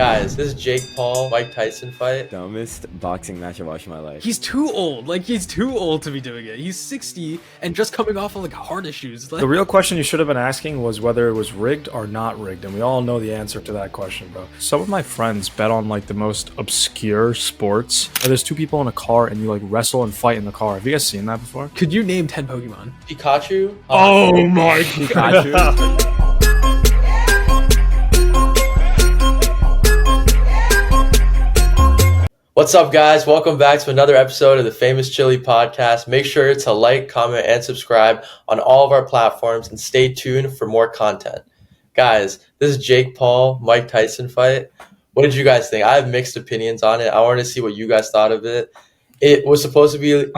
Guys, this is Jake Paul, Mike Tyson fight. Dumbest boxing match I've watched in my life. He's too old. He's too old to be doing it. He's 60 and just coming off of heart issues. The real question you should have been asking was whether it was rigged or not rigged, and we all know the answer to that question, bro. Some of my friends bet on the most obscure sports where there's two people in a car and you wrestle and fight in the car. Have you guys seen that before? Could you name 10 Pokemon? Pikachu. Oh my Pikachu. god. What's up, guys? Welcome back to another episode of the Famous Chili Podcast. Make sure to like, comment, and subscribe on all of our platforms, and stay tuned for more content. Guys, this is Jake Paul, Mike Tyson fight. What did you guys think? I have mixed opinions on it. I wanted to see what you guys thought of it. It was supposed to be, in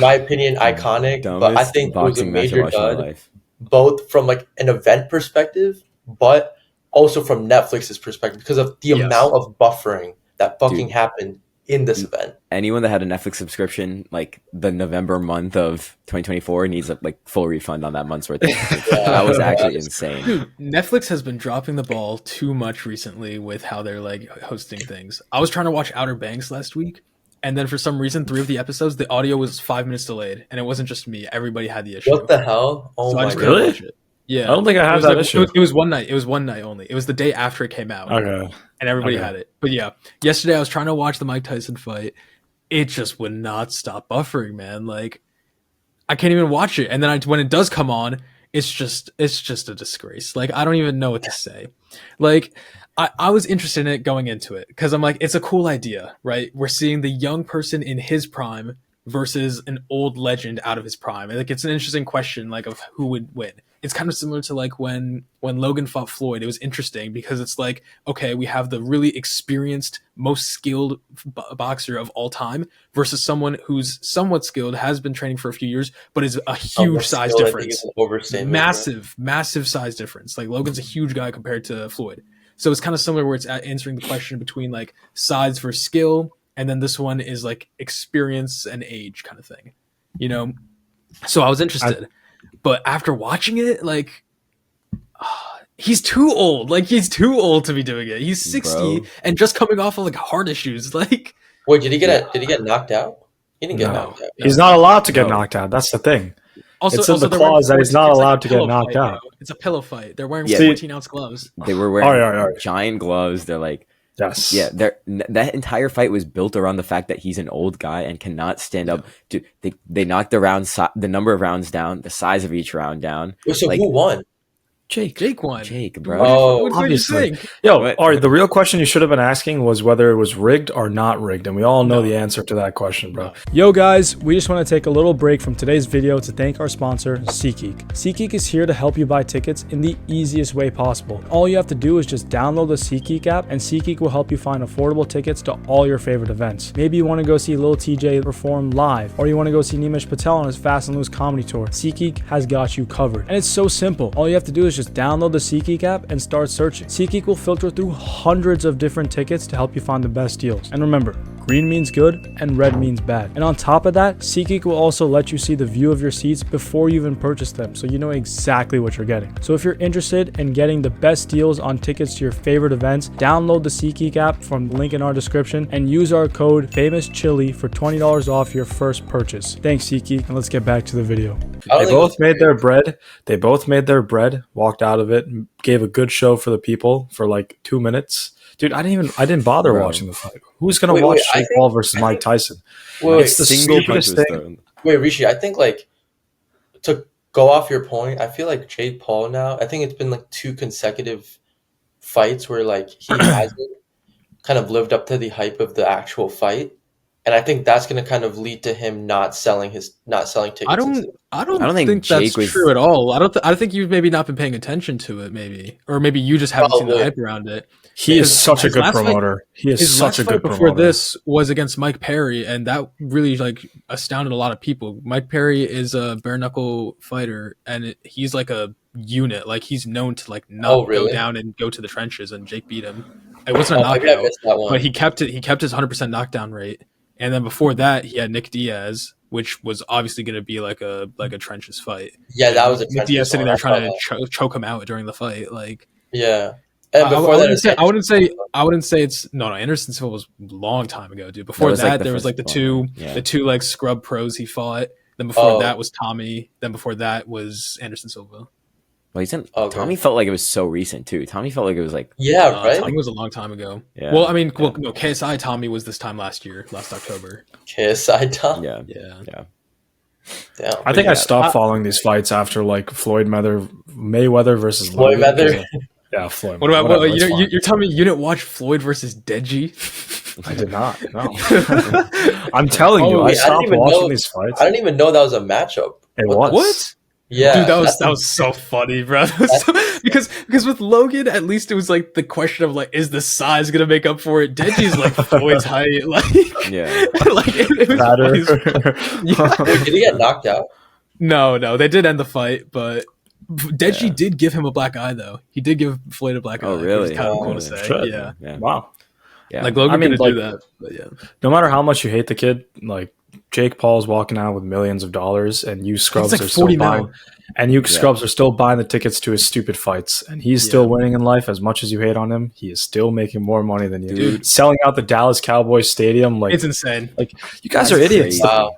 my opinion, iconic, but I think it was a major dud, both from an event perspective, but also from Netflix's perspective because of the amount of buffering that fucking happened in this event. Anyone that had a Netflix subscription the November month of 2024 needs a full refund on that month's worth. That was actually insane. Dude, Netflix has been dropping the ball too much recently with how they're hosting things. I was trying to watch Outer Banks last week, and then for some reason 3 of the episodes the audio was 5 minutes delayed, and it wasn't just me. Everybody had the issue. What the hell? Oh, so my god. Really? Yeah. I don't think I have that issue. It was one night. It was one night only. It was the day after it came out. Okay. And everybody had it. But yeah, yesterday I was trying to watch the Mike Tyson fight. It just would not stop buffering, man. I can't even watch it. And then when it does come on, it's just a disgrace. I don't even know what to say. I was interested in it going into it because I'm it's a cool idea, right? We're seeing the young person in his prime versus an old legend out of his prime. It's an interesting question, of who would win. It's kind of similar to when Logan fought Floyd. It was interesting because it's okay, we have the really experienced, most skilled boxer of all time versus someone who's somewhat skilled, has been training for a few years, but is a huge size difference. Massive size difference. Logan's a huge guy compared to Floyd. So it's kind of similar where it's answering the question between size versus skill. And then this one is experience and age kind of thing, So I was interested, but after watching it, he's too old. He's too old to be doing it. He's 60 and just coming off of heart issues. Wait, did he get knocked out? He didn't get knocked out. He's not allowed to get knocked out. That's the thing. It's in the clause that he's not allowed to get knocked out. It's a pillow fight. They're wearing 14-ounce gloves. They were wearing giant gloves. They're yes. Yeah, that entire fight was built around the fact that he's an old guy and cannot stand up. Dude, they knocked the number of rounds down, the size of each round down. So who won? Jake won. Jake, bro. Obviously. The real question you should have been asking was whether it was rigged or not rigged, and we all know the answer to that question, bro. Yo, guys, we just want to take a little break from today's video to thank our sponsor, SeatGeek. SeatGeek is here to help you buy tickets in the easiest way possible. All you have to do is just download the SeatGeek app, and SeatGeek will help you find affordable tickets to all your favorite events. Maybe you want to go see Lil TJ perform live, or you want to go see Nishk Patel on his Fast and Loose comedy tour. SeatGeek has got you covered, and it's so simple. All you have to do is just download the SeatGeek app and start searching. SeatGeek will filter through hundreds of different tickets to help you find the best deals. And remember, green means good and red means bad. And on top of that, SeatGeek will also let you see the view of your seats before you even purchase them, so you know exactly what you're getting. So if you're interested in getting the best deals on tickets to your favorite events, download the SeatGeek app from the link in our description and use our code FAMOUSCHILI for $20 off your first purchase. Thanks, SeatGeek, and let's get back to the video. They both made their bread, walked out of it, and gave a good show for the people for 2 minutes. Dude, I didn't bother watching the fight. Who's gonna watch Jake Paul versus Mike Tyson? It's the stupidest thing. Wait, Hrishi, I think to go off your point, I feel like Jake Paul now, I think it's been 2 consecutive fights where he hasn't kind of lived up to the hype of the actual fight. And I think that's going to kind of lead to him not selling tickets. I don't think that's true at all. I think you've maybe not been paying attention to it, or maybe you just haven't seen the hype around it. He is such a good promoter. His last fight before this was against Mike Perry, and that really astounded a lot of people. Mike Perry is a bare knuckle fighter, and he's a unit. He's known to not go down and go to the trenches. And Jake beat him. It wasn't a knockout, but he kept it. He kept his 100% knockdown rate. And then before that, he had Nick Diaz, which was obviously going to be like a trenches fight. Yeah, that was a Nick Diaz sitting there trying to choke him out during the fight. Yeah. And before that, I wouldn't say it's no. Anderson Silva was a long time ago, dude. Before that, there was like the two like scrub pros he fought. Then before that was Tommy. Then before that was Anderson Silva. Well, Tommy felt like it was so recent too. Tommy felt like it was like right. Tommy was a long time ago. Yeah. Well, I mean, no, KSI Tommy was this time last October. KSI Tommy. Yeah. I think I stopped following these fights after like Mayweather versus Floyd Mayweather. Yeah, Floyd. What about you're telling me you didn't watch Floyd versus Deji? I did not. No. I'm telling you, I stopped watching these fights. I didn't even know that was a matchup. It was. What? Yeah, dude, that was so funny, bro. Because with Logan, at least it was like the question of like, is the size gonna make up for it? Deji's like Floyd's height, like like it was Wait, did he get knocked out? No, they did end the fight, but Deji did give him a black eye though. He did give Floyd a black eye. Oh, really? Kind of cool to say. Shit. Yeah. Wow. Yeah. Like Logan could do that, but yeah. No matter how much you hate the kid, like Jake Paul's walking out with millions of dollars, and you scrubs are still buying, scrubs are still buying the tickets to his stupid fights, and he's still winning in life. As much as you hate on him, he is still making more money than you. Dude. Selling out the Dallas Cowboys stadium, like it's insane. Like you guys are idiots. Wow.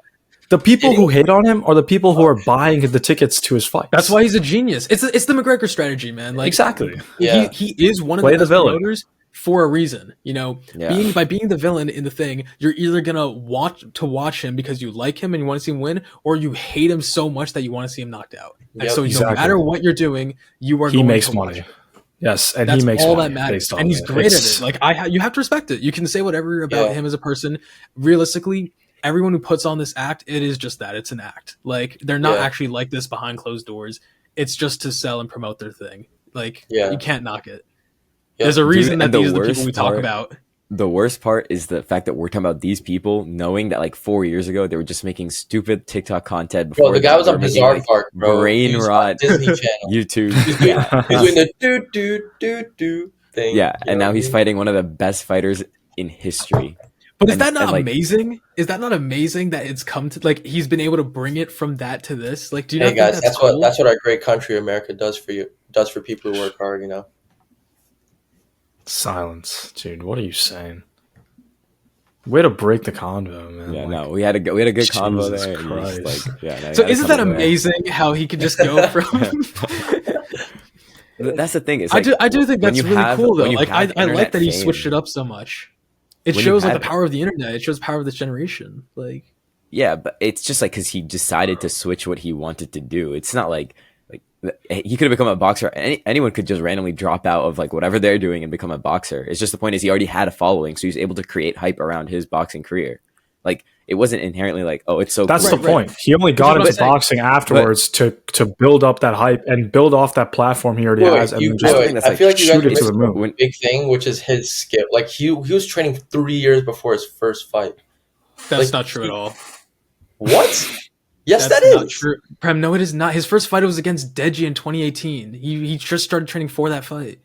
The people who hate on him are the people who are buying the tickets to his fights. That's why he's a genius. It's the McGregor strategy, man. Like exactly. He is one of the best promoters for a reason. You know, by being the villain in the thing, you're either gonna watch him because you like him and you want to see him win, or you hate him so much that you want to see him knocked out. And so no matter what you're doing, you are he going makes to money. Watch. Yes, and that's he makes all money that matters, and he's great at it. Like you have to respect it. You can say whatever about him as a person. Realistically, everyone who puts on this act, it is just that. It's an act. Like they're not actually like this behind closed doors. It's just to sell and promote their thing. Like you can't knock it. There's a reason that these are the people we talk about. The worst part is the fact that we're talking about these people knowing that like 4 years ago they were just making stupid TikTok content before. Bro, the guy was on Bizarre Park, bro. Brain rot. Disney Channel. YouTube. He's doing the do thing. Yeah, and now he's fighting one of the best fighters in history. But is that not amazing? Is that not amazing that it's come to like he's been able to bring it from that to this? Like, do you know? Hey guys, that's what our great country America does for you. Does for people who work hard, you know. Silence, dude. What are you saying? Way to break the convo, man. Yeah, no, we had a good convo there. Christ. So isn't that amazing how he could just go from? That's the thing. Is I do think that's really cool though. Like I like that he switched it up so much. It shows like the power of the internet. It shows the power of this generation. Like yeah, but it's just like because he decided to switch what he wanted to do. It's not like he could have become a boxer. Anyone could just randomly drop out of like whatever they're doing and become a boxer. It's just the point is he already had a following, so he's able to create hype around his boxing career. Like it wasn't inherently like, oh, it's so. That's the point. He only got into boxing afterwards to build up that hype and build off that platform he already has. And I feel like you guys missed a big thing, which is his skill. Like he was training 3 years before his first fight. That's not true at all. What? Yes, That's that is not true. Prem, no, it is not. His first fight was against Deji in 2018. He just started training for that fight.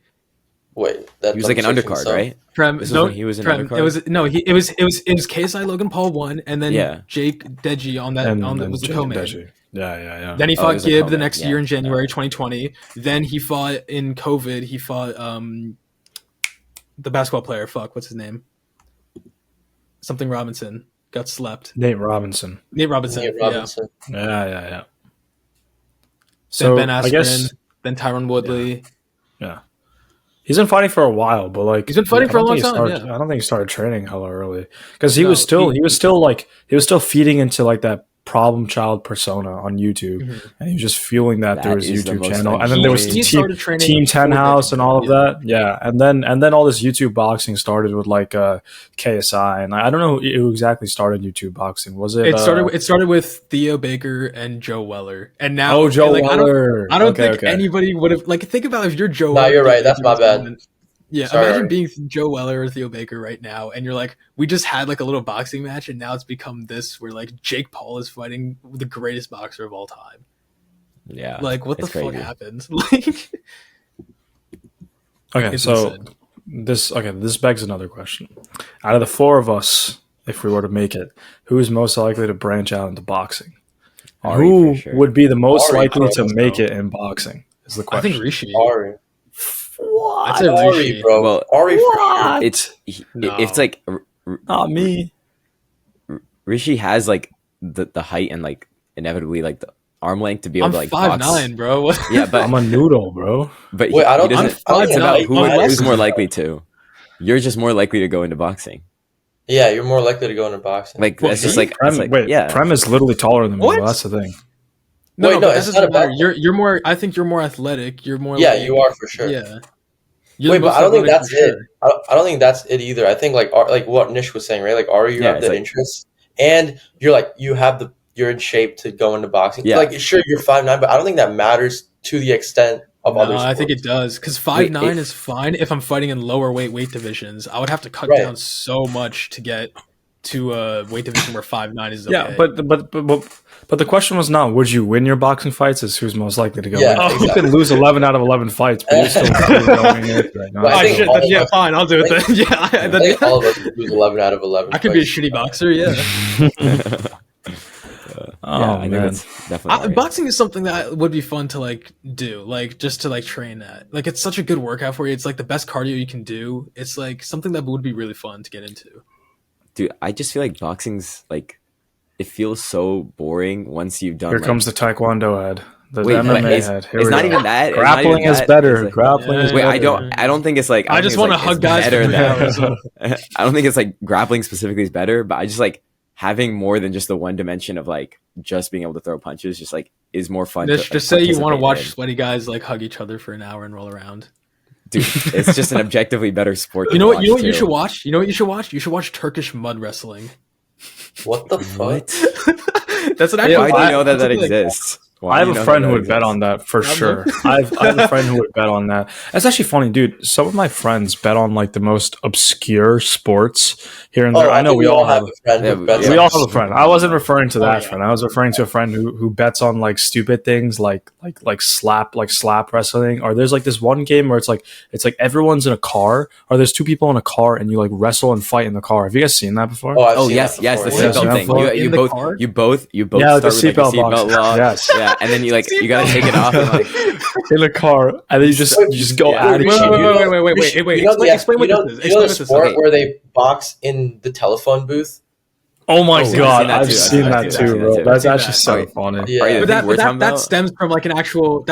Wait, he was like an undercard, right? Prem, no, he was an undercard. It was KSI Logan Paul won, and then Jake Deji on that was the co-main. Yeah. Then he fought Gibb the next year in January 2020. Then he fought in COVID. He fought the basketball player. What's his name? Something Robinson. Got slept. Nate Robinson. Yeah. So then Ben Askren, then Tyron Woodley. Yeah. He's been fighting for a while, but like he's been fighting for a long time. I don't think he started training hella early because he was still feeding into like that problem child persona on YouTube, and he was just fueling that through his YouTube channel. And then there was Team 10 House and all of that. Yeah, and then all this YouTube boxing started with like KSI, and I don't know who exactly started YouTube boxing. Was it? It started with Theo Baker and Joe Weller, and now Joe Weller. I don't think anybody would have like think about if you're Joe. No, you're right. That's my bad. Yeah, sorry. Imagine being Joe Weller or Theo Baker right now, and you're like, we just had like a little boxing match, and now it's become this where like Jake Paul is fighting the greatest boxer of all time. Yeah, like what the fuck happened? Like, okay, so this begs another question. Out of the four of us, if we were to make it, who is most likely to branch out into boxing? Who would be the most likely to make it in boxing? Is the question. I think Hrishi. I'd say Ari, Hrishi. bro. Well, Ari for sure. It's like Not me. Rishi has like the height and like inevitably like the arm length to be able I'm to like 5'9", box. bro. Yeah, but I'm a noodle, bro. but Wait, I don't- he I'm doesn't. It's 5'9". about who's Unless- more likely to. You're just more likely to go into boxing. Yeah, you're more likely to go into boxing. Like Well, that's just me? like, Prem, it's like wait, yeah. Prem is literally taller than me. What? Well, that's the thing. No, Wait, no, no, but that it's doesn't not matter. about You're more. I think you're more athletic. You're more. yeah, like- you are for sure. Yeah. You're Wait, the but most I don't think athletic that's for it. sure. I don't think that's it either. I think like what Nish was saying, right? Like Ari, you Yeah, have it's the like- interest, and you're in shape to go into boxing. Yeah. Like sure, you're 5'9", but I don't think that matters to the extent of No, other sports. I think it does because 5'9" is fine if I'm fighting in lower weight divisions. I would have to cut Right. down so much to get to a weight division where 5'9" is okay. Yeah, but the question was not would you win your boxing fights, is who's most likely to go. Yeah, Like, exactly. You can lose 11 out of 11 fights, but you're still going into it right now. But I Oh, think shit, all then, of yeah, us- fine, I'll do it then. Yeah, I think all of us would lose 11 out of 11. I could be a fights. shitty boxer. Yeah, Oh, Yeah, I think man. that's definitely right. boxing is something that would be fun to like do, like just to like train at. Like it's such a good workout for you. It's like the best cardio you can do. It's like something that would be really fun to get into. Dude, I just feel like boxing's like it feels so boring once you've done. Here like, comes the Taekwondo head. The Wait, MMA but head. Here it's we not go. even that. It's not Grappling even is that. better. It's like- Grappling is Yeah. Wait, better. I don't think it's like. I just want to hug guys better for 2 than. hours. I don't think it's like grappling specifically is better, but I just like having more than just the one dimension of like just being able to throw punches. Just like is more fun. Just, to, just like, say you want to participate watch in. sweaty guys like hug each other for an hour and roll around. Dude, it's just an objectively better sport. You know what? You know what you too. should watch? You know what you should watch? You should watch Turkish mud wrestling. What the fuck? What? That's an Yeah, actual. Why do you know that that's that like- exists? I have a friend who would bet that on that for I sure. know. I have a friend who would bet on that. That's actually funny, dude. Some of my friends bet on like the most obscure sports here and there. I know think we all have. a friend Yeah, who bets We on all have a friend. I wasn't referring to that yeah. friend. I was referring to a friend who bets on like stupid things like slap wrestling. Or there's like this one game where it's like everyone's in a car, or there's two people in a car and you like wrestle and fight in the car. Have you guys seen that before? I've Oh seen yes, that yes, the before, yeah. seatbelt thing. Yeah. You In the both, car? you both Yeah, start the with like a seatbelt seatbelt box. lock. Yes. Yeah, and then you like you gotta take it off. And, like, In a car, and then you just go Yeah. at each Wait, other. wait. You know Explain what you know, this is. you know Explain the what this is. sport Okay. where they box in the telephone booth? Oh my Oh, god, I've I've seen seen that that too. I've too, seen bro. that too. That's I've actually seen so that. funny. Yeah. Are you But the thing we're talking that about? stems from like an actual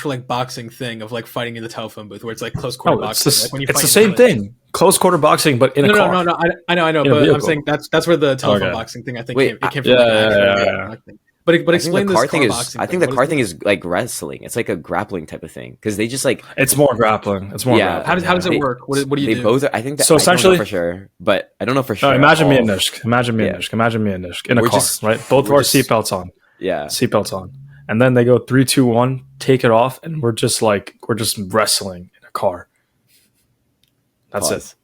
like boxing thing of like fighting in the telephone booth where it's like close quarter No, it's boxing. Like, when you it's fight the in same clinch. thing. Close quarter boxing, but in a No, car. no. I know. In a But I'm vehicle. saying that's where the telephone Okay. boxing thing. I think Wait, it came from. yeah, like, an yeah, actual yeah. boxing. But I think explain the this car thing is. boxing I think thing. the What car is thing it? is like wrestling. It's like a grappling type of thing because they just like It's more grappling. It's more Yeah. grappling. How does it They- work? What do you they do? both. I think that. So I don't know essentially- for sure, but I don't know for sure. No, imagine me and all- Nishk. Imagine me and Yeah. Nishk. Imagine me and Nishk in a We're car, just- right? Both of we're our just- seatbelts on. Yeah. Seatbelts on. And then they go 3, 2, 1, take it off, and we're just wrestling in a car. That's Pause.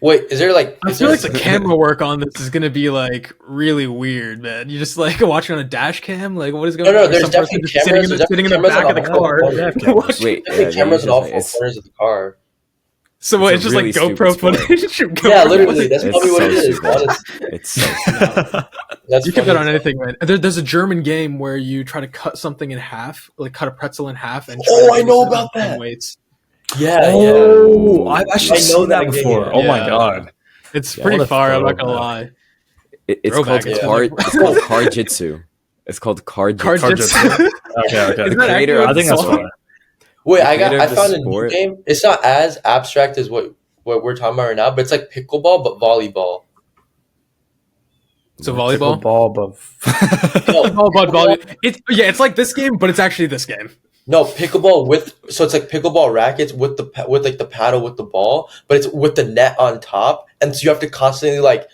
Wait, is there like? I is feel there- like the camera work on this is gonna be like really weird, man. You just like watching on a dash cam, like what is going No, on? Or there's some person definitely just cameras. sitting in There's the definitely back of the cameras on car. all four corners. Wait, Definitely yeah, cameras in all four it's- corners of the car. So what, It's it's a just really like stupid GoPro sport. footage. Yeah, literally, that's It's probably what so it is. stupid. Honestly. It's so That's You can funny bet on as anything, man. There's a German game where you try to cut something in half, like cut a pretzel in half, and Oh, try to I know mix it about on 10 that. weights. fuck. Yeah, yeah. Oh, I've I actually know seen that that before. game. Oh my Yeah. god. It's Yeah, pretty what a fire. I'm not gonna throwback. lie. it's Throwback, called it's Carjitsu. It's called Carjitsu. Carjitsu. Okay. Isn't that creator actually of I think what that's it's called? fine. Wait, The I creator of the found a new sport. game. It's not as abstract as what we're talking about right now, but it's like pickleball but volleyball. So volleyball. Ball, but No, Oh, but pickleball- volleyball. It's like this game, but it's actually this game. No, pickleball with so it's like pickleball rackets with like the paddle with the ball, but it's with the net on top, and so you have to constantly like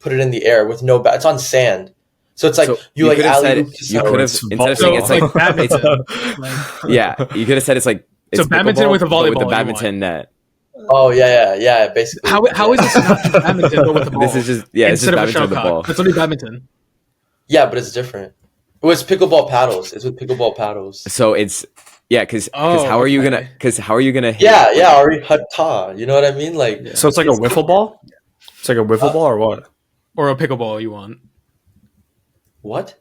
put it in the air with no bat. It's on sand, so it's like So you like could have said alley-oop to you someone. could have It's instead of So saying it's like badminton. Like, yeah, you could have said it's like it's So badminton pickleball, with a but with volleyball, the you badminton net. Oh yeah, basically. how is this not just badminton but with the ball? This is just it's just instead of a badminton with the ball. shuttlecock? It's only badminton. Yeah, but it's different. Well, it's pickleball paddles. It's with pickleball paddles. So it's because Oh, how are you okay. gonna hit Yeah, Ari Hatta. You know what I mean? Like, Yeah. so it's like a wiffle ball? It's like a wiffle ball or what? Or a pickleball you want. what?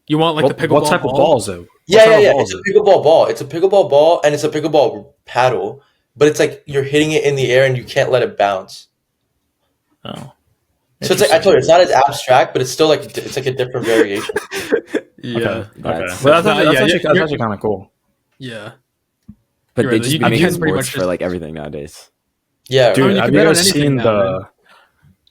You want like What, the pickleball what type ball? of ball is it? What Yeah. type of ball It's is a pickleball ball. It's a pickleball ball, and it's a pickleball paddle. but it's like you're hitting it in the air and you can't let it bounce. Oh. So it's like I told you, it's not as abstract, but it's still like it's like a different variation. Yeah. Okay. Well, that's actually kind of cool. Yeah. But You're they right, just you be can making pretty sports much for just- like everything nowadays. Yeah, Dude, you have can you bet on guys anything seen now, the? man.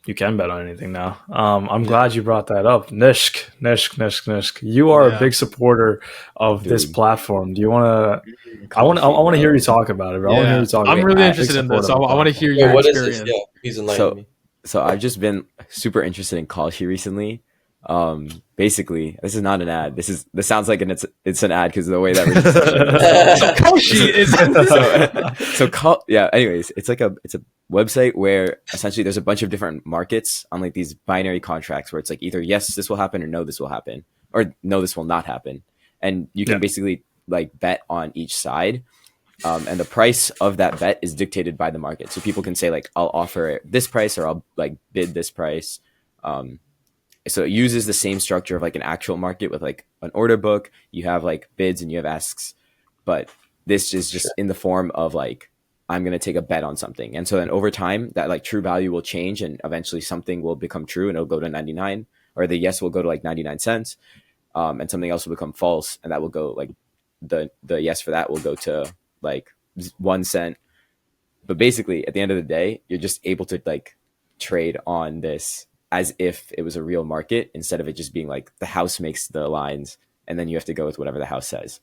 You can bet on anything now. I'm glad you brought that up, Nishk. You are a big supporter of this Dude. platform. Do you want to? I want to hear you talk about it. Bro. I want to hear you talk. I'm about really it. interested in this. I Big supporter of the want to platform. hear your what is experience. this? Yeah, please enlighten me. So I've just been super interested in Kalshi recently. Basically, this is not an ad. This sounds like it's an ad because of the way that we're just Kalshi is. yeah. Anyways, it's a website where essentially there's a bunch of different markets on like these binary contracts where it's like either yes, this will happen, or no, this will happen, or no, this will not happen, and you can basically like bet on each side. And the price of that bet is dictated by the market. So people can say like, I'll offer this price or I'll like bid this price. So it uses the same structure of like an actual market with like an order book. You have like bids and you have asks, but this is just in the form of like, I'm going to take a bet on something. And so then over time that like true value will change and eventually something will become true and it'll go to 99, or the yes will go to like 99 cents. And something else will become false. And that will go like the yes for that will go to like 1 cent. But basically at the end of the day, you're just able to like trade on this as if it was a real market instead of it just being like the house makes the lines and then you have to go with whatever the house says.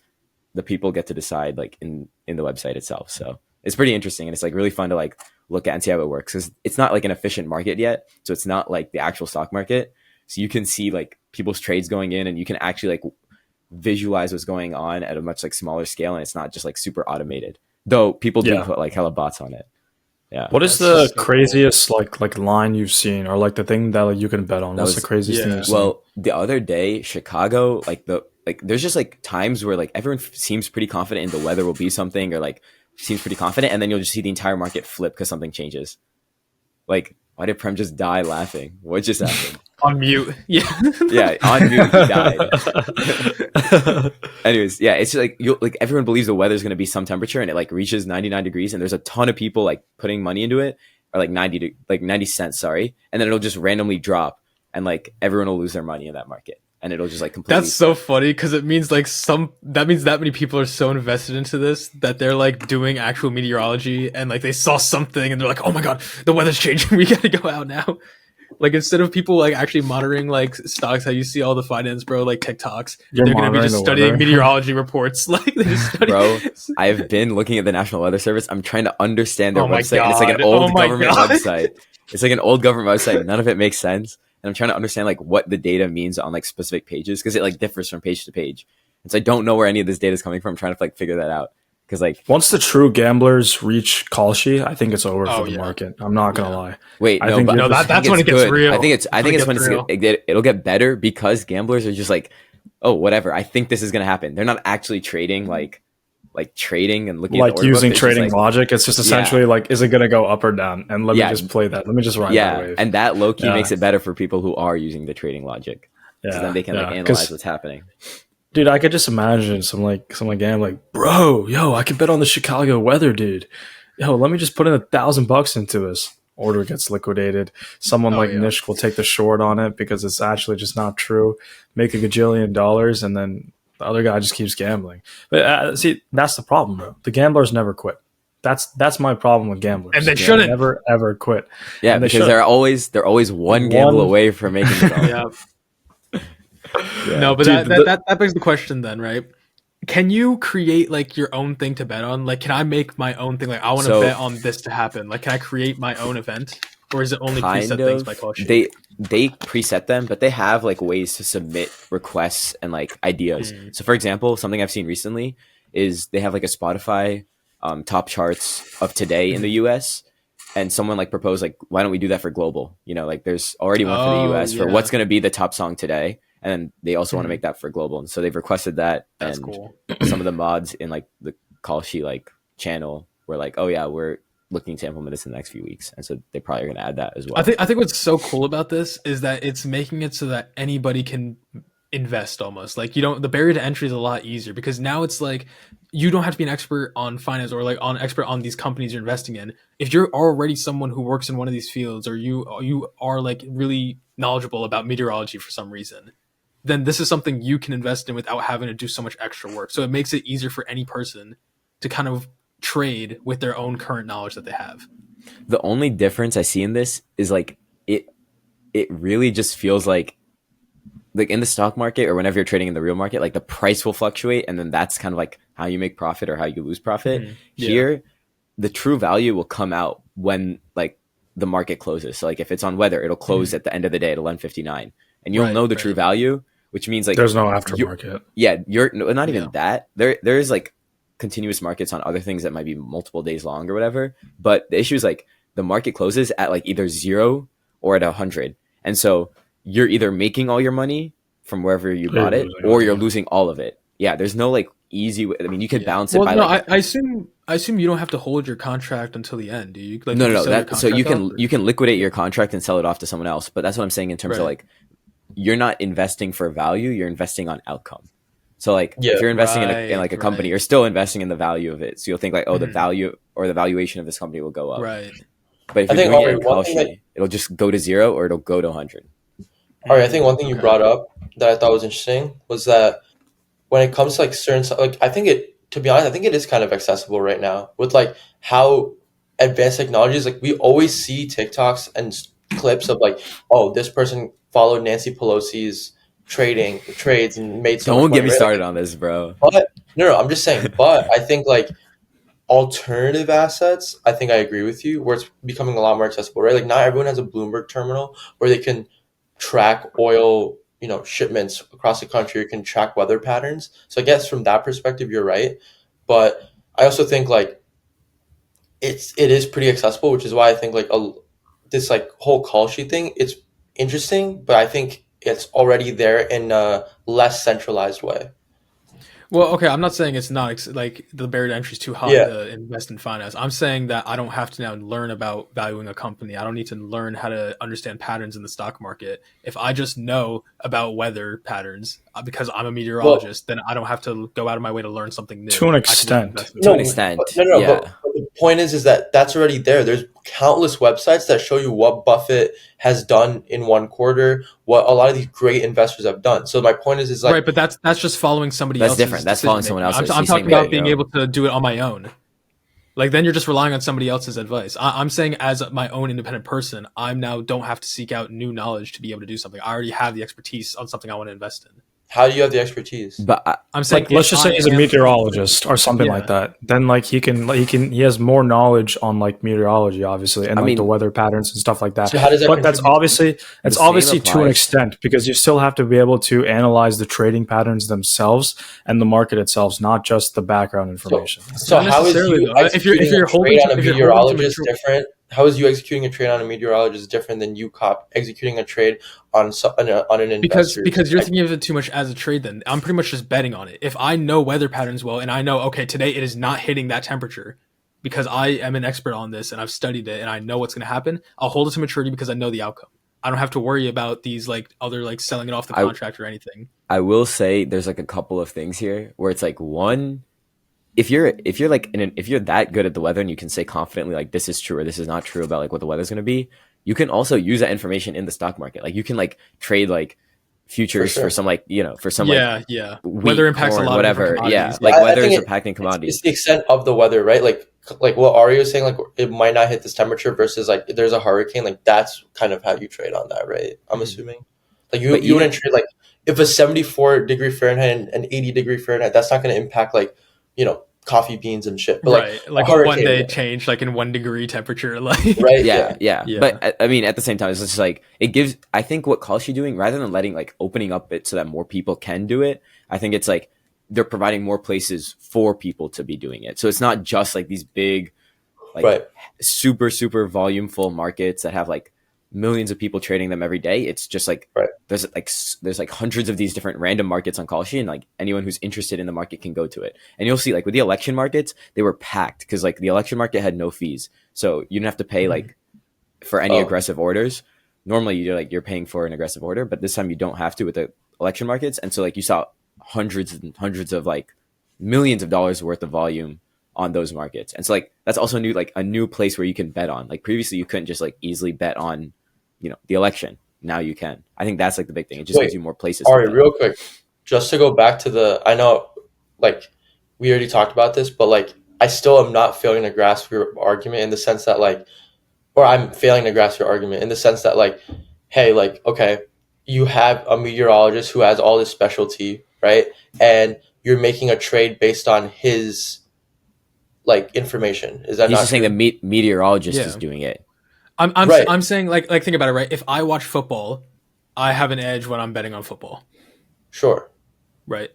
The people get to decide like in the website itself. So it's pretty interesting and it's like really fun to like look at and see how it works, because it's not like an efficient market yet. So it's not like the actual stock market. So you can see like people's trades going in and you can actually like visualize what's going on at a much like smaller scale, and it's not just like super automated, though people do put like hella bots on it. Yeah. What is the craziest like line you've seen, or like the thing that like, you can bet on? What's the craziest thing you've seen? Well, the other day, Chicago, there's just like times where like everyone seems pretty confident in the weather will be something, or like seems pretty confident, and then you'll just see the entire market flip because something changes. Like, why did Prem just die laughing? What just happened? On mute. Yeah. Yeah, on mute, he died. Anyways, yeah, it's just like like everyone believes the weather's gonna be some temperature, and it like reaches 99 degrees, and there's a ton of people like putting money into it, or like 90 cents, sorry, and then it'll just randomly drop, and like everyone will lose their money in that market, and it'll just like completely. That's so funny because it means like that means that many people are so invested into this that they're like doing actual meteorology and like they saw something and they're like, oh my god, the weather's changing, we gotta go out now. Like instead of people like actually monitoring like stocks, how you see all the finance bro like TikToks, they're gonna be just studying meteorology reports. Like they just study. Bro, I've been looking at the National Weather Service. I'm trying to understand their website, God. and it's like an old government website. It's like an old government website. None of it makes sense, and I'm trying to understand like what the data means on like specific pages, because it like differs from page to page. And so I don't know where any of this data is coming from. I'm trying to like figure that out. Because like once the true gamblers reach Kalshi, I think it's over for the market. I'm not gonna lie. Wait, I think that's when it gets real. I think it's when it'll get better, because gamblers are just like, oh, whatever. I think this is gonna happen. They're not actually trading like trading and looking like at the order using book. trading logic. It's just essentially like, is it gonna go up or down? And let me just play that. Let me just ride that wave. And that low key makes it better for people who are using the trading logic. So then they can like analyze what's happening. Dude, I could just imagine some game like, bro, yo, I could bet on the Chicago weather, dude. Yo, let me just put in $1,000 into this. Order gets liquidated. Someone Nishk will take the short on it because it's actually just not true. Make $1 gajillion, and then the other guy just keeps gambling. But see, that's the problem, bro. The gamblers never quit. That's my problem with gamblers. And they shouldn't never ever quit. Yeah, because they're always one gamble away from making it all. Yeah. No, but dude, that begs the question then, right? Can you create like your own thing to bet on? Like, can I make my own thing? Like, I want to bet on this to happen. Like, can I create my own event, or is it only preset things by Kalshi? They preset them, but they have like ways to submit requests and like ideas. So, for example, something I've seen recently is they have like a Spotify top charts of today in the US. And someone like proposed like, why don't we do that for global? You know, like there's already one for the US for what's going to be the top song today. And they also want to make that for global. And so they've requested that. That's and cool. Some of the mods in like the Kalshi like channel were like, oh yeah, we're looking to implement this in the next few weeks. And so they probably are going to add that as well. I think what's so cool about this is that it's making it so that anybody can invest almost. Like, you don't, the barrier to entry is a lot easier because now it's like you don't have to be an expert on finance or like on expert on these companies you're investing in. If you're already someone who works in one of these fields, or you are like really knowledgeable about meteorology for some reason, then this is something you can invest in without having to do so much extra work. So it makes it easier for any person to kind of trade with their own current knowledge that they have. The only difference I see in this is like it really just feels like in the stock market or whenever you're trading in the real market, like the price will fluctuate, and then that's kind of like how you make profit or how you lose profit. Yeah. Here, the true value will come out when like the market closes. So like if it's on weather, it'll close at the end of the day at 11:59, and you'll know the true value, which means like there's no aftermarket. You're not even that. There is like continuous markets on other things that might be multiple days long or whatever. But the issue is like the market closes at like either 0 or at 100, and so you're either making all your money from wherever you bought it, or you're losing all of it. Yeah, there's no like easy way. I mean, you could balance it by like. I assume you don't have to hold your contract until the end, do you? Like, No. So you can liquidate your contract and sell it off to someone else. But that's what I'm saying in terms of like, you're not investing for value. You're investing on outcome. So like, if you're investing in like a company, you're still investing in the value of it. So you'll think like, oh, the value or the valuation of this company will go up. Right. But if you're doing it in Kalshi, it'll just go to 0 or it'll go to 100. All right, I think one thing you brought up that I thought was interesting was that when it comes to like certain stuff, like to be honest, I think it is kind of accessible right now with like how advanced technology is. Like we always see TikToks and clips of like, oh, this person followed Nancy Pelosi's trades and made so Don't much money, get me right? started on this, bro. But no, I'm just saying. But I think like alternative assets, I think I agree with you, where it's becoming a lot more accessible, right? Like not everyone has a Bloomberg terminal where they can track oil, shipments across the country. You can track weather patterns. So I guess from that perspective, you're right. But I also think like it is pretty accessible, which is why I think like this like whole Kalshi thing, it's interesting, but I think it's already there in a less centralized way. Well, okay, I'm not saying it's not like the barrier to entry is too high to invest in finance. I'm saying that I don't have to now learn about valuing a company. I don't need to learn how to understand patterns in the stock market. If I just know about weather patterns because I'm a meteorologist, then I don't have to go out of my way to learn something new. To an extent. But the point is that that's already there. There's countless websites that show you what Buffett has done in one quarter, what a lot of these great investors have done. So my point is like, right, but that's just following somebody else. That's different. That's following someone else's. I'm talking about being able to do it on my own. Like then you're just relying on somebody else's advice. I'm saying as my own independent person, I'm now don't have to seek out new knowledge to be able to do something. I already have the expertise on something I want to invest in. How do you have the expertise? But I'm saying, like, let's just say he's a meteorologist or something like that. Then like he has more knowledge on like meteorology, obviously, and like the weather patterns and stuff like that. So how does that but that's obviously to an extent, because you still have to be able to analyze the trading patterns themselves and the market itself, not just the background information. So how is you executing a trade on a meteorologist different? How is you executing a trade on a meteorologist different than you executing a trade on an investor? Because you're thinking of it too much as a trade. Then I'm pretty much just betting on it. If I know weather patterns well and I know, okay, today it is not hitting that temperature because I am an expert on this and I've studied it and I know what's going to happen, I'll hold it to maturity because I know the outcome. I don't have to worry about these like other like selling it off the contract or anything. I will say there's like a couple of things here where it's like one. If you're that good at the weather and you can say confidently like this is true or this is not true about like what the weather's going to be, you can also use that information in the stock market. Like you can like trade like futures for some like weather impacts corn, a lot whatever. Of weather is impacting commodities. It's the extent of the weather, right? Like what Ari was saying, like it might not hit this temperature versus like if there's a hurricane, like that's kind of how you trade on that, right? I'm assuming like you wouldn't trade like if a 74-degree Fahrenheit and 80-degree Fahrenheit, that's not going to impact like coffee beans and shit. But like a one day change, like in 1 degree temperature, like right. Yeah. But I mean, at the same time, it's just like it gives. I think what Kalshi doing, rather than opening up it so that more people can do it, I think it's like they're providing more places for people to be doing it. So it's not just like these big, super volumeful markets that have like millions of people trading them every day. It's just like there's like hundreds of these different random markets on Kalshi, and like anyone who's interested in the market can go to it. And you'll see like with the election markets, they were packed because like the election market had no fees, so you didn't have to pay like for any aggressive orders. Normally you're paying for an aggressive order, but this time you don't have to with the election markets, and so like you saw hundreds and hundreds of like millions of dollars worth of volume on those markets, and so like that's also a new place where you can bet on. Like previously, you couldn't just like easily bet on, the election. Now you can. I think that's like the big thing. It just gives you more places. All right, real quick, just to go back to I know, like we already talked about this, but like I still am not failing to grasp your argument in the sense that like, or I'm failing to grasp your argument in the sense that like, hey, like, okay, you have a meteorologist who has all this specialty, right? And you're making a trade based on his like information. Is that He's not just saying the meteorologist is doing it. I'm saying like think about it, right? If I watch football, I have an edge when I'm betting on football. Sure. Right.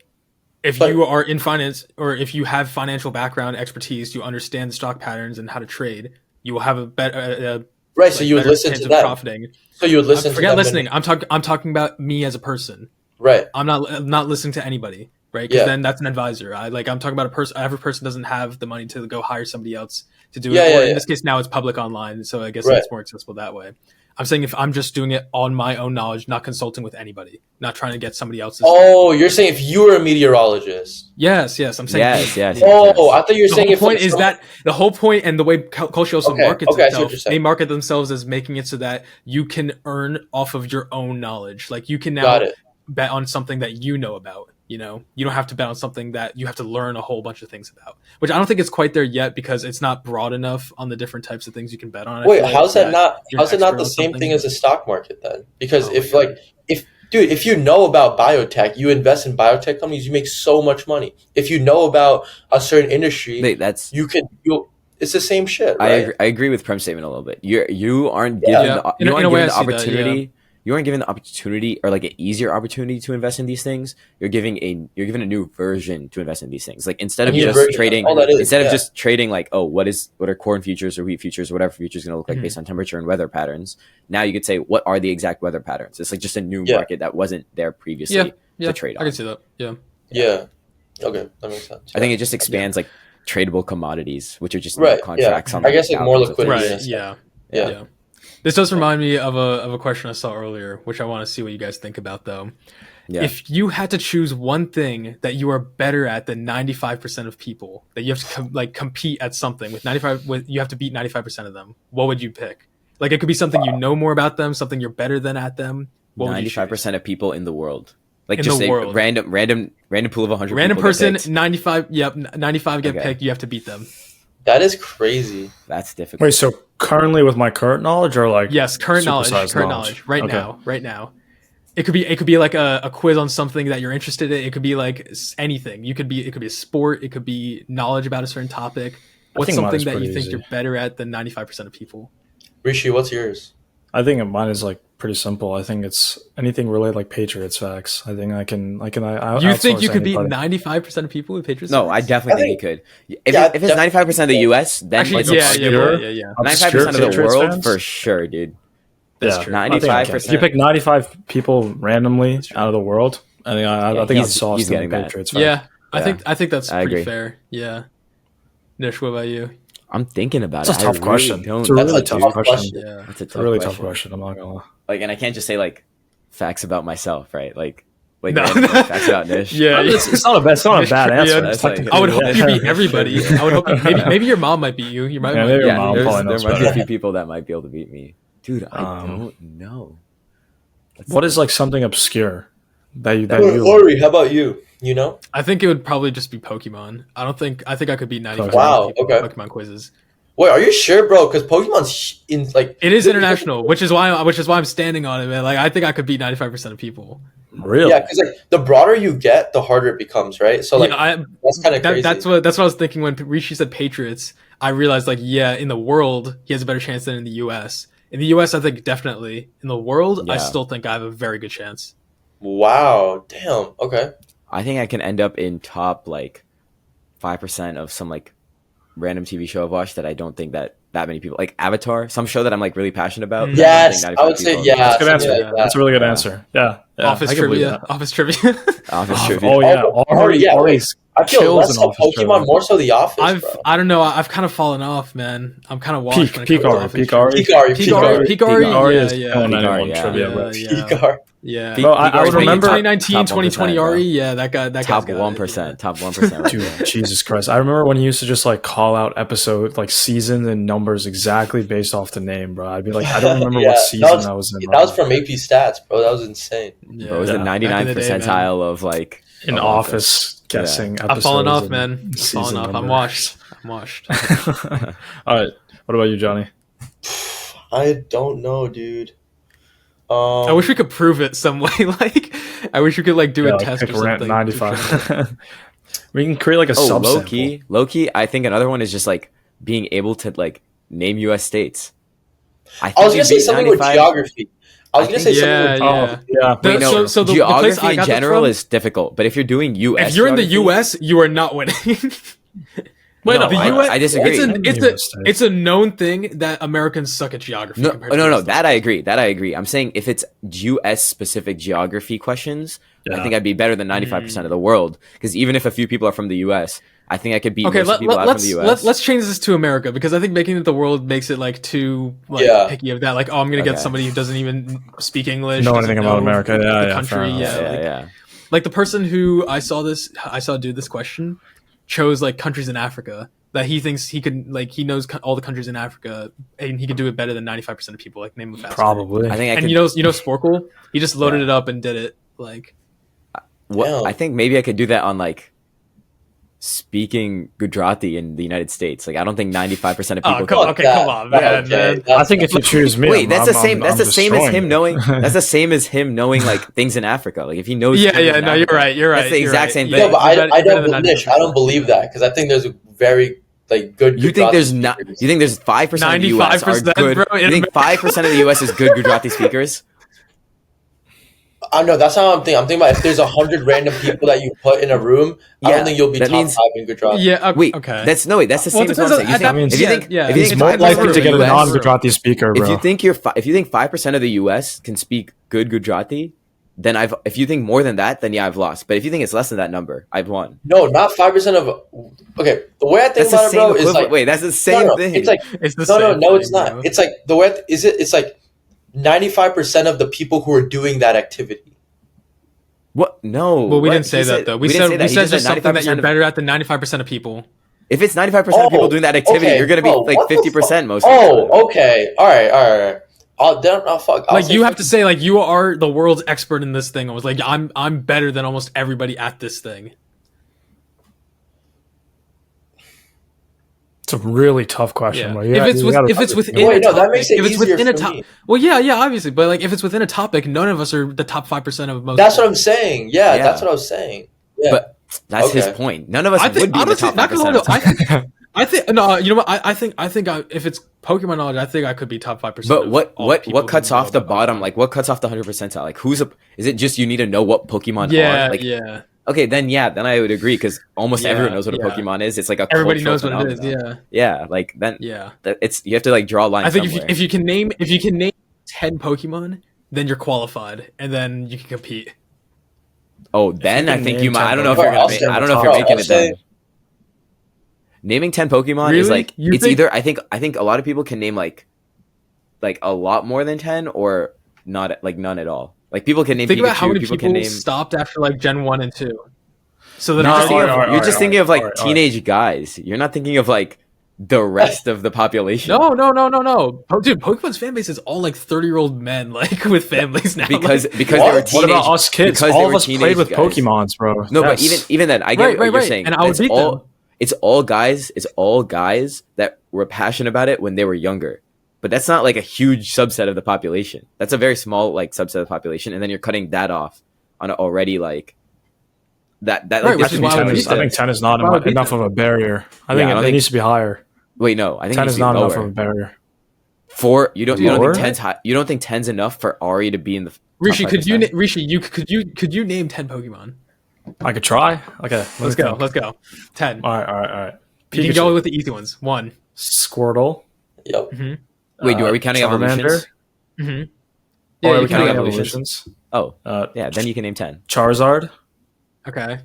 If you are in finance, or if you have financial background expertise, you understand the stock patterns and how to trade, you will have a better right. So you would listen to them. Profiting. So you would listen. Forget listening. I'm talking about me as a person. Right. I'm not listening to anybody. Right. Because then that's an advisor. I'm talking about a person. Every person doesn't have the money to go hire somebody else to do it. Or in this case, now it's public online, so I guess it's more accessible that way. I'm saying if I'm just doing it on my own knowledge, not consulting with anybody, not trying to get somebody else's. Oh, you're saying if you were a meteorologist? Yes. I'm saying yes. Oh, I thought you were saying the whole point is that the whole point, and the way Kalshi also markets itself, they market themselves as making it so that you can earn off of your own knowledge. Like you can now bet on something that you know about. You don't have to bet on something that you have to learn a whole bunch of things about, which I don't think it's quite there yet because it's not broad enough on the different types of things you can bet on. Wait, how's it not the same thing as the stock market then? Because if you know about biotech, you invest in biotech companies, you make so much money. If you know about a certain industry, it's the same shit, right? I agree with Prem's statement a little bit. You aren't given the opportunity. You aren't given the opportunity, or like an easier opportunity to invest in these things. You're given a new version to invest in these things. Like instead of just trading like, what are corn futures or wheat futures or whatever futures going to look like based on temperature and weather patterns. Now you could say, what are the exact weather patterns? It's like just a new market that wasn't there previously to trade on. I can see that. Yeah. Okay, that makes sense. I think it just expands like tradable commodities, which are just contracts on. I guess like more liquidity. Right. Yeah. This does remind me of a question I saw earlier, which I want to see what you guys think about, though. Yeah. If you had to choose one thing that you are better at than 95% of people, that you have to compete at something you have to beat 95% of them, what would you pick? Like it could be something you know more about them, something you're better than at them. 95% of people in the world. Like in just the world. Random pool of 100 random people. Random person, 95. Yep, 95 get picked. You have to beat them. That is crazy. That's difficult. Wait, so currently with my current knowledge, or like current knowledge right now. It could be like a quiz on something that you're interested in. It could be like anything. It could be a sport. It could be knowledge about a certain topic. What's something that you think you're better at than 95% of people? Hrishi, what's yours? I think mine is like pretty simple. I think it's anything related like Patriots facts. I think I can. You think you could beat 95% of people with Patriots? No, I definitely think you could. If it's 95% of the U.S., then actually, yeah. 95% of the world fans? For sure, dude. That's true. 95%. If you pick 95 people randomly out of the world, I think I'd sauce the Patriots facts. Yeah, I think that's pretty fair. Yeah. Nish, what about you? I'm thinking about it. It's a tough question. It's a really tough question. Yeah, it's a really tough question. I'm not gonna lie. Like, and I can't just say like facts about myself, right? Like facts about Nish. It's not a bad answer. I would hope you beat everybody. I would hope maybe your mom might beat you. There might be a few people that might be able to beat me, dude. I don't know. What is like something obscure that you? Ori, how about you? You know, I think it would probably just be Pokemon. I think I could beat 95. Pokemon quizzes. Wait, are you sure, bro? Because Pokemon's it is international, which is why I'm standing on it, man. Like I think I could beat 95% of people. Really? Yeah, because the broader you get, the harder it becomes, right? So that's kind of crazy. That's what I was thinking when Hrishi said Patriots. I realized in the world he has a better chance than in the U.S. In the U.S., I think definitely. In the world, I still think I have a very good chance. Wow! Damn. Okay. I think I can end up in top 5% of some random TV show I've watched that I don't think that many people like Avatar, some show that I'm really passionate about. Yes, I would say that's a good answer. That's a really good answer. Yeah. Office trivia. Office trivia. Oh yeah. I feel chills less in of Office Pokemon, trivia. more so The Office, bro. I don't know. I've kind of fallen off, man. I'm kind of washed when it Peak comes to Ari, Office Peak trivia. Ari. Picari. Ari yeah, is yeah. killing Peak anyone Ari, yeah. trivia, Yeah, bro. yeah. Picari. Yeah. Peak- Bro, I would 20, remember 2019, top 2020 1%, Ari. Yeah, that guy's top got 1%, it, top 1%. Right Dude, there. Jesus Christ. I remember when you used to just like call out episode, like seasons and numbers exactly based off the name, bro. I'd be like, I don't remember what season that was in. That was from AP Stats, bro. That was insane. Yeah. Bro, it was the Yeah. 99th Back in the day, man. percentile of like In of Office guessing episodes. I've fallen off, and man. I've season fallen off. I'm numbers. washed. I'm washed. All right. What about you, Johnny? I don't know, dude. I wish we could prove it some way. Like, I wish we could like do a like, test pick or rant something. 95. We can create like a Oh, subsample. low key. I think another one is just like being able to like name U.S. states. I was gonna say something with 95 geography. I was gonna say Yeah, something with yeah. Yeah. Wait, no. So the place geography I in got that general from- is difficult, but if you're doing U.S., If you're in the geography- U.S., you are not winning. Wait, No, the I- U.S. I disagree. It's a known thing that Americans suck at geography. No, compared to no, the rest of that I agree. That I agree. I'm saying if it's U.S. specific geography questions, I think I'd be better than 95% of the world. Because even if a few people are from the U.S., I think I could beat Okay, most of the people out from the U.S. let's change this to America because I think making it the world makes it like too picky of that. Like, oh, I'm gonna get Okay. somebody who doesn't even speak English, Know doesn't anything about America. the Yeah, country. fair enough. Yeah, like the person who I saw do this question chose like countries in Africa that he thinks he could like he knows all the countries in Africa and he could do it better than 95% of people. Like name them faster. Probably. I think I And could. you know Sporkle, he just loaded it up and did it. Like Damn. I think maybe I could do that on like speaking Gujarati in the United States. Like I don't think 95% of people. Fuck come that. on, man, Okay, man. that's- I think if you choose me, Wait, that's the same. I'm That's the same as destroying him it. knowing. That's the same as him knowing like things in Africa. Like if he knows. Yeah, things yeah, in no, you're Africa, right. You're right. That's the you're exact right. same Yeah, thing. No, but you're better- I better than don't. Nish, 95%. I don't believe that because I think there's a very like good. You think Gujarati there's not? speakers. You think there's 5% of the U.S. are 95%, good? bro, You think 5% of the U.S. is good Gujarati speakers? I know that's how I'm thinking. I'm thinking about if there's 100 random people that you put in a room, I Yeah, don't think you'll be that top means- 5 in Gujarati. Yeah. Wait, Okay. that's the Well, same it as what depends I'm on- saying. at that- If you yeah, think, yeah. if you He's think more 5% likely of to the get a US non-Gujarati speaker, bro. If you think if you think 5% of the U.S. can speak good Gujarati, then if you think more than that, then yeah, I've lost. But if you think it's less than that number, I've won. No, not 5% of. Okay, the way I think That's the about it, same bro, is equivalent. like Wait, that's the same no, thing. it's like It's the no, same it's thing, not. bro. It's like the way it's like 95% of the people who are doing that activity. What? No. Well, we what? didn't say He that said- though. We didn't said say that. we He said just just something that 95% you're of- better at than 95% of people. If it's 95% of people doing that activity, okay, you're gonna be bro, like what the 50% most of the time. Oh, okay, all right. I'll fuck. I'll Like say you have to say like you are the world's expert in this thing. I was like I'm better than almost everybody at this thing. It's a really tough question. Yeah. Bro. If it's within Wait, a no, that topic, makes it if it's easier within a for top, me. well, yeah, obviously, but like if it's within a topic, none of us are the top 5% of most. That's what I'm saying. Yeah, Yeah. that's what I was saying. Yeah. But that's his Okay. point. None of us I would think be in the honestly, top not gonna lie 5%. though, I think no, you know what? I think if it's Pokemon knowledge, I think I could be top 5%. But of what all what people what cuts who know off the about bottom? Pokemon. Like what cuts off the 100 percentile? Like is it just you need to know what Pokemon Yeah, are? Like yeah. okay, then I would agree because almost Yeah, everyone knows what a yeah. Pokemon is. It's like a Everybody cultural knows what it is. phenomenon. Yeah, Yeah, like then yeah. it's you have to like draw a line. I think somewhere. if you can name 10 Pokemon, then you're qualified, and then you can compete. Oh, then you I can think name you might. 10 I don't know if Pokemon, you're gonna. I'll Make, say I don't the know if you're top. making I'll it say- then. Naming 10 Pokemon is Really? like You it's think- either I think a lot of people can name like a lot more than 10 or not like none at all. Like people can name Think Pikachu. about how many people people can name. stopped after like Gen 1 and 2. So that You're are just thinking, Alright, you're just thinking of like alright. teenage guys. You're not thinking of like the rest of the population. No. Dude, Pokemon's fan base is all like 30-year-old men, like with families now. because like, because What? they were What teenage. What about us kids? because they All were of us played teenage with guys. Pokemons, bro. No, but Yes. even then, I get what you're right. saying. And I would It's beat all them. it's all guys. It's all guys that were passionate about it when they were younger. But that's not like a huge subset of the population. That's a very small like subset of the population, and then you're cutting that off on already like that. Right, Like, which this is would why be I would tough beat to I say. think 10 is not Why would beat enough them? of a barrier. I Yeah, think I don't it think- needs to be higher. Wait, no, I think 10 it needs is to be not enough lower. of a barrier. For you don't Lower? think 10's high, you don't think 10's enough for Ari to be in the top Rishi, could you 5%? could you name 10 Pokemon? I could try. Okay, Let's go. 10. All right. You can go with the easy ones. 1. Squirtle. Yep. Wait, are we counting Charmander. evolutions? Mm-hmm. Or Yeah, are you we can counting name evolutions. evolutions? Oh, yeah. Then you can name 10. Charizard. Okay.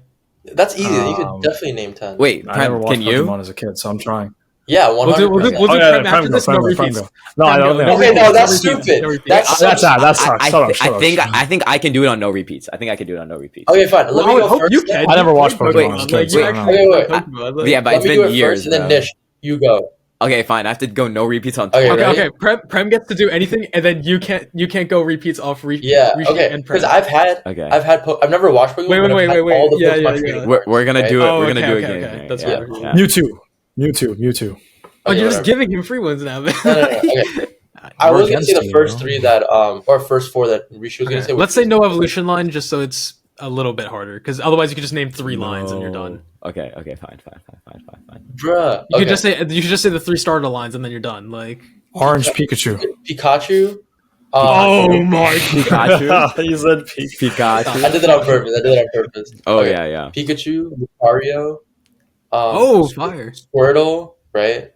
That's easy. You could definitely name 10. Wait, I never Prem, watched can you? Pokemon as a kid, so I'm trying. Yeah, We'll 100%. do Oh, Prem yeah, after this. No repeats. go. No, I don't think. No Okay, repeats, no, no that's repeats, stupid. no repeats. That's That sucks. I Shut up. think I can do it on no repeats. I think I can do it on no repeats. Okay, fine. Let Well, me I would go hope first. you then. can. I never You watched played Pokemon as a kid, Like, so you I don't actually know. play Pokemon. Like, Yeah, but Let it's me do been it years, first, and then bro. Nish, you go. Okay, fine. I have to go no repeats on. Okay, Twitter. okay, ready? Prem gets to do anything, and then you can't go repeats off Yeah, Hrishi okay. and Prem. Because I've never watched Pokemon. Wait, but I've had all the yeah, Pokemon yeah. trading We're cards, gonna right? do it. Oh, We're gonna do a okay. game. That's Yeah, what yeah. Mewtwo. Oh, Okay, you're just whatever. giving him free ones now, man. No. Okay. I was gonna say the first three that or first four that Hrishi was gonna say. Let's say no evolution line, just so it's a little bit harder, because otherwise you could just name 3 lines and you're done. Okay, fine. Bruh. You could just say the 3 starter lines and then you're done. Like Orange Pikachu. Pikachu. oh my Pikachu. You said Pikachu. I did that on purpose. Oh Okay. yeah. Pikachu, Lucario. fire. Squirtle, right?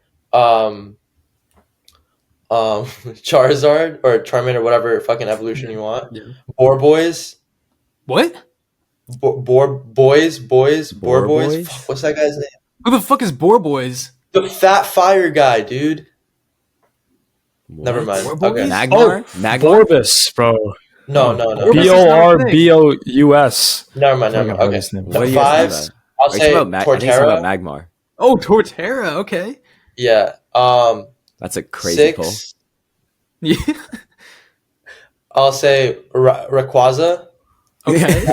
Charizard or Charmander, whatever fucking evolution you want. Yeah. Boarboys. What? Boarboys. Boarboys? Fuck, what's that guy's name? Who the fuck is Boarboys? The fat fire guy, dude. Never mind. Boarboys? Okay. Magmar. Borbus, bro. No. Borbus is Borbus. Never mind. Okay. What are The you fives. guys talking I'll about? say I think it's about Torterra. Magmar. Oh, Torterra. Okay. Yeah. That's a crazy pull. 6. Yeah. I'll say Rayquaza. Okay.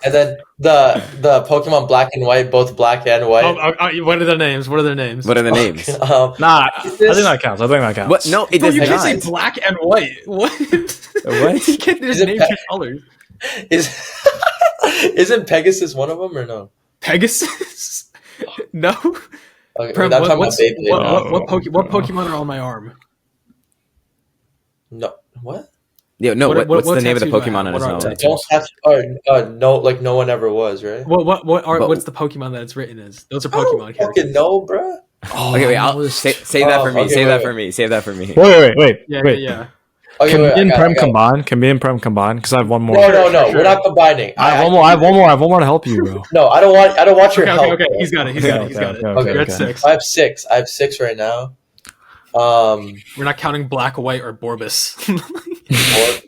And then the Pokemon Black and White, both black and white. What are their names? What are the names? Nah, I think that counts. What? No, it Bro, does you can't not. say black and white. What? What? You can't Is just it name pe- 2 colors. Isn't Pegasus one of them or no? Pegasus? No. Okay, Prem, I'm talking what about Beyblade. what Pokemon are on my arm? No, what? Yeah, no. What's the name of the tattoo do I Pokemon have? on his What are helmet? they? Don't have no, like no one ever was, right? What's the Pokemon that it's written as? Those are I don't Pokemon fucking characters. know, bruh. Okay, wait. I'll save that for me. okay, Save that wait. for me. Save that for me. Wait. Yeah. Okay, Can wait, me and I Prem got it. combine? Can me and Prem combine? Because I have one more. No, Sure. we're not combining. I have one more to help you, bro. No, I don't want your help. Okay. bro. He's got it. Okay. You're at 6. I have 6 right now. We're not counting black, white, or Borbus.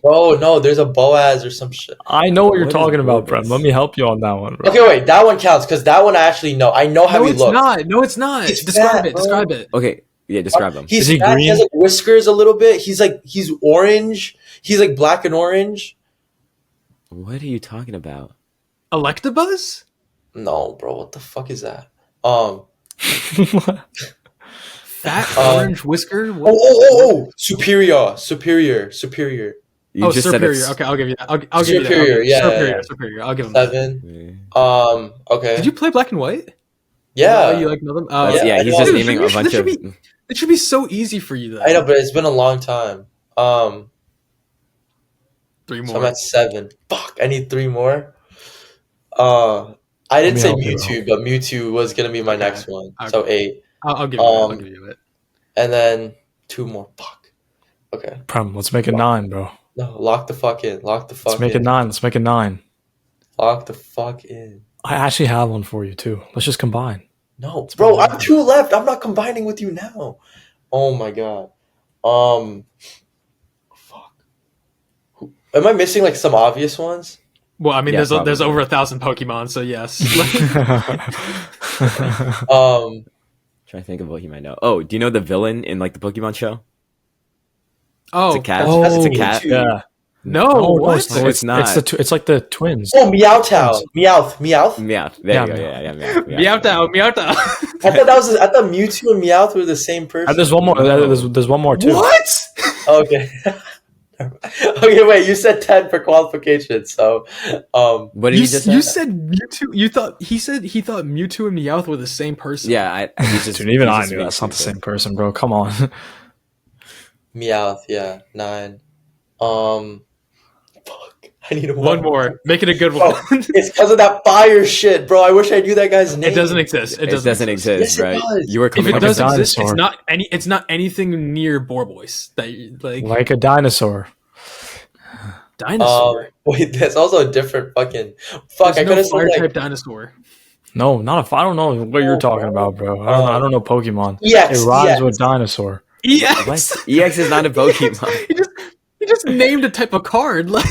No, there's a Boaz or some shit. I know what you're What is talking about, Borbus? Prem. Let me help you on that one, bro. Okay, wait, that one counts because that one I actually know. I know how No, he it's looks. not. No, it's not. He's Describe fat, it. bro. Describe it. Okay, yeah. Describe them. He's Is he fat. green? He has like whiskers a little bit. He's orange. He's like black and orange. What are you talking about? Electabuzz? No, bro, what the fuck is that? Fat orange whisker? What? Superior. You just said Superior. it's Okay, I'll give you that. I'll give you that. Superior, yeah, Superior. I'll give him that. 7. Okay. Did you play black and white? Yeah. You like know them? yeah. He's I just know. naming a bunch of. It should be so easy for you, though. I know, but it's been a long time. 3 So more. I'm at 7. Fuck, I need 3 more. I didn't me say help you, Mewtwo, but Mewtwo was gonna be my Okay. next one. Okay. So 8. I'll give you that. I'll give you it. And then 2 more. Fuck. Okay. Prem, let's make it 9, bro. No, lock the fuck in. Lock the fuck Let's make in. it 9. Let's make it 9. Lock the fuck in. I actually have one for you too. Let's just combine. No, bro, I'm 2 left. I'm not combining with you now. Oh my god. Fuck. Am I missing like some obvious ones? Well, I mean, Yeah, there's probably. over 1,000 Pokemon, so yes. Trying to think of what he might know. Oh, do you know the villain in like the Pokemon show? Oh, It's a cat. that's It's a Mewtwo. cat. Yeah. no, what? No, it's not. It's like the twins. Oh, Meowth. Meowth. Meowth. There Yeah, you go. Yeah. Meowth. I thought Mewtwo and Meowth were the same person. There's one more. There's one more too. What? Okay. Okay, wait. You said 10 for qualification, so What did You, you just you say? said Mewtwo. You thought he thought Mewtwo and Meowth were the same person. Yeah, he's just. Dude, even he's I just knew being that's not the stupid. same person, bro. Come on. Meowth. Yeah, 9. Fuck. I need One more. Make it a good Bro, one. it's because of that fire shit, bro. I wish I knew that guy's name. It doesn't exist. It doesn't exist, Yes, it right? does. You were If coming it up does with exist, dinosaur. it's not anything near Boarboys. That you, like Like a dinosaur. Dinosaur. Wait, there's also a different fucking. Fuck, There's I no could have said fire like type dinosaur. No, not I don't know what you're talking about, bro. I don't know Pokemon. EX. It rhymes EX. with dinosaur. What? EX. EX is not a Pokemon. He just named a type of card. Like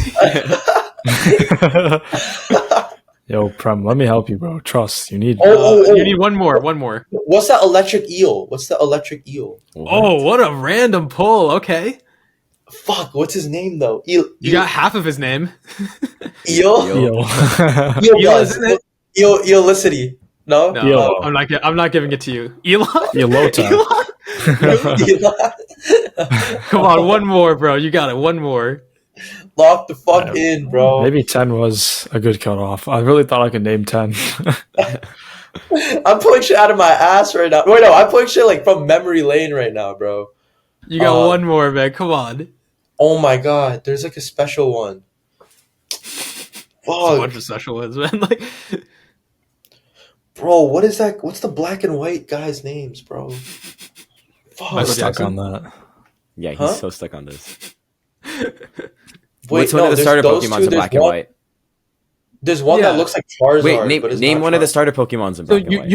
Yo, Prem, let me help you, bro. Trust. You need. you need one more. One more. What's that electric eel? What's the electric eel? Oh, what a random pull. Okay. Fuck, what's his name though? Eel. You got half of his name. Eel. Yo. Eel, isn't it? Eelicity. No. No, Eel. I'm not giving it to you. Elon. Yolota. Come on, one more, bro. You got it. One more. Lock the fuck in, bro. Maybe 10 was a good cutoff. I really thought I could name 10. I'm pulling shit out of my ass right now. Wait, no, I'm pulling shit like from memory lane right now, bro. You got one more, man. Come on. Oh my god, there's like a special one. It's a Fuck, bunch of special ones, man. Like, bro, what is that? What's the black and white guys' names, bro? I'm Fuck. Michael stuck Jackson? on that. Yeah, he's Huh? so stuck on this. Wait, What's one of the there's starter those Pokemons two, in there's black and one- white? There's one Yeah. that looks like Charizard. Wait, but it's name not one of the Charizard. starter Pokemons in so black and white.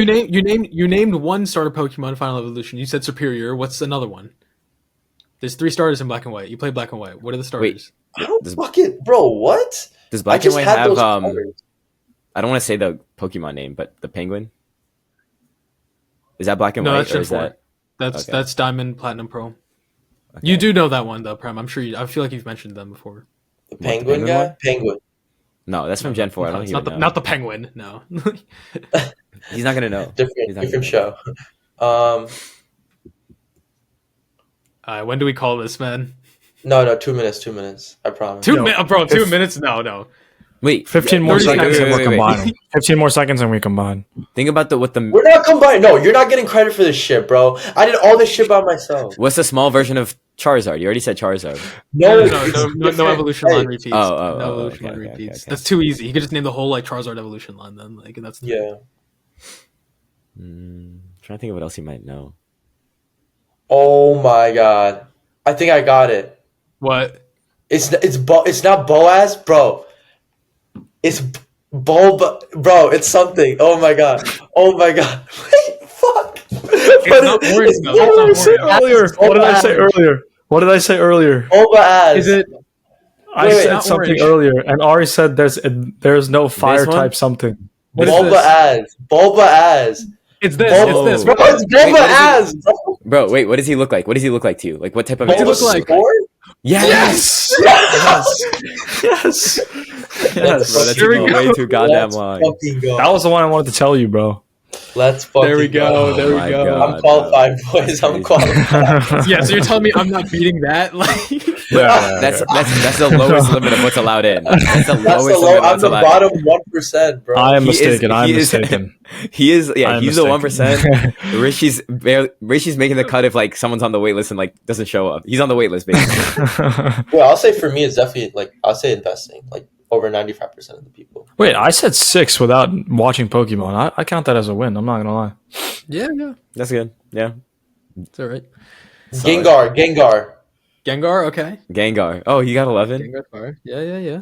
you named one starter Pokemon Final Evolution. You said Superior. What's another one? There's 3 starters in black and white. You play black and white. What are the starters? I don't Does- fucking, bro. What? Does I black and just white had have those colors. I don't want to say the Pokemon name, but the penguin? Is that black and No, white that's or Gen is 4. that okay. That's Diamond, Platinum, Pro. Okay. You do know that one though, Prem. I'm sure. I feel like you've mentioned them before. The penguin penguin guy? one? Penguin. No, that's from Gen 4. I don't It's think not the penguin. No. He's not gonna know. He's not Different gonna show. When do we call this, man? No, 2 minutes. 2 minutes. I promise. 2 Yo, minutes, bro. 2 minutes? No. Wait, 15 more 30 seconds and wait, we're wait, wait. combining. 15 more seconds and we combine. think about what the We're not combining. No, you're not getting credit for this shit, bro. I did all this shit by myself. what's the small version of Charizard? You already said Charizard. No it's different. evolution line repeats. Oh, no oh, evolution okay, line okay, repeats. okay. That's too easy. You could just name the whole like Charizard evolution line then. Like, and that's Yeah. Trying to think of what else you might know. Oh my god. I think I got it. what? It's not Boaz, bro. It's Bulba, bro. It's something. Oh my god. Wait, fuck. It's not orange, though. What did I say It's not earlier? What did I say earlier? What did I say earlier? Boaz. Is it? I Wait, said not something orange. earlier, and Ari said there's no fire one? type something. What is Bulbaaz. It's this. Bulba- It's this. Bro, it's Wait, what is Bulbaaz, bro. Bro, wait, what does he look like? What does he look like to you? Like what type of What's he animal look does like? Yes! Yes. Yes. Bro, that's Here we taking go. way too goddamn Let's long. fucking go. That was the one I wanted to tell you, bro. Let's fucking There we go. There we my go. God. I'm qualified, boys. I'm crazy. qualified. Yeah. So you're telling me I'm not beating that? Like, That's the lowest limit of what's allowed in. That's the That's lowest the low. limit of I'm what's the allowed bottom 1%, bro. I am He is- mistaken. I'm he is- mistaken. He is, yeah, I'm he's the mistaken. 1%. Rishi's making the cut if like someone's on the wait list and like doesn't show up. He's on the wait list basically. Well, I'll say for me, it's definitely like I'll say investing. Like over 95% of the people. Wait, I said 6 without watching Pokemon. I count that as a win. I'm not gonna lie. yeah. That's good. Yeah. It's all right. Gengar. Gengar. Okay. Gengar. Oh, he got 11. Gengar fire. Yeah.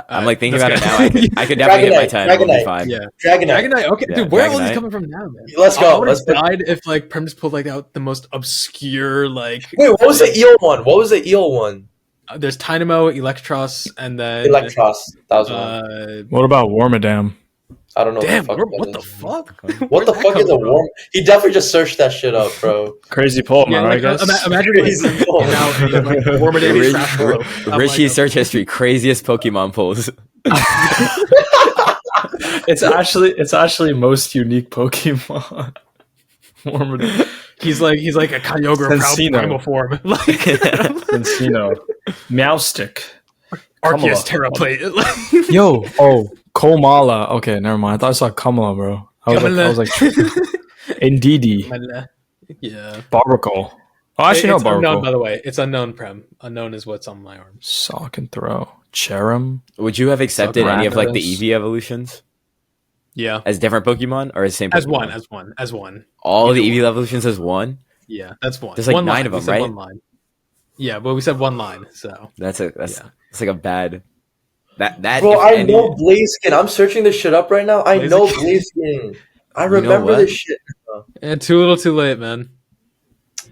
I'm like thinking That's about it good. now. I could definitely hit my 10. It would be Dragonite. fine. Yeah. Dragonite. Dragonite. Okay, Yeah, dude. Where are all these Dragonite. coming from now, man? Let's I go. would Let's have put, died if like Prem just pulled like out the most obscure like. wait, what was the eel one? There's Tynamo, Electros, and then Electros. That was one. What about Wormadam? I don't know. Damn, what the what fuck the that is. fuck? What the Where'd that fuck is come a from? worm? He definitely just searched that shit up, bro. Crazy Pokemon, Yeah, I like, guess. imagine Crazy like, pull. now like, Wormadam trash flow. I'm Rishi's like, search history, craziest Pokemon pulls. It's actually most unique Pokemon. Wormadam. he's like a Kyogre Sensino. primal form. Like Encino. Meowstick. Arceus Kamala. Terraplate. Yo, Komala. Okay, never mind. I thought I saw Kamala, bro. I was like Indeedee. Yeah. Barbacle. Oh, actually, no, It's unknown, by Barbacle. the way. It's unknown, Prem. Unknown is what's on my arm. Sock and throw. Cherim. Would you have accepted any of like the Rakdos. Eevee evolutions Yeah. as different Pokemon or as same Pokemon? As one. All the Either Eevee evolutions as one? Yeah, that's one. There's like one 9 line. of them, We said right? One line. Yeah, but we said one line, so That's yeah. it's like a bad that Bro, if I any, know Blaziken. I'm searching this shit up right now. I know Blaziken. I You know remember what? this shit. And too little, too late, man.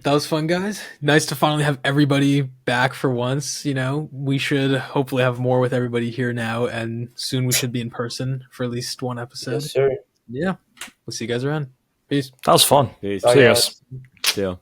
That was fun, guys. Nice to finally have everybody back for once. You know, we should hopefully have more with everybody here now, and soon we should be in person for at least one episode. Yes, sir. Yeah, we'll see you guys around. Peace. That was fun. Peace. Bye, See you guys. guys. Still.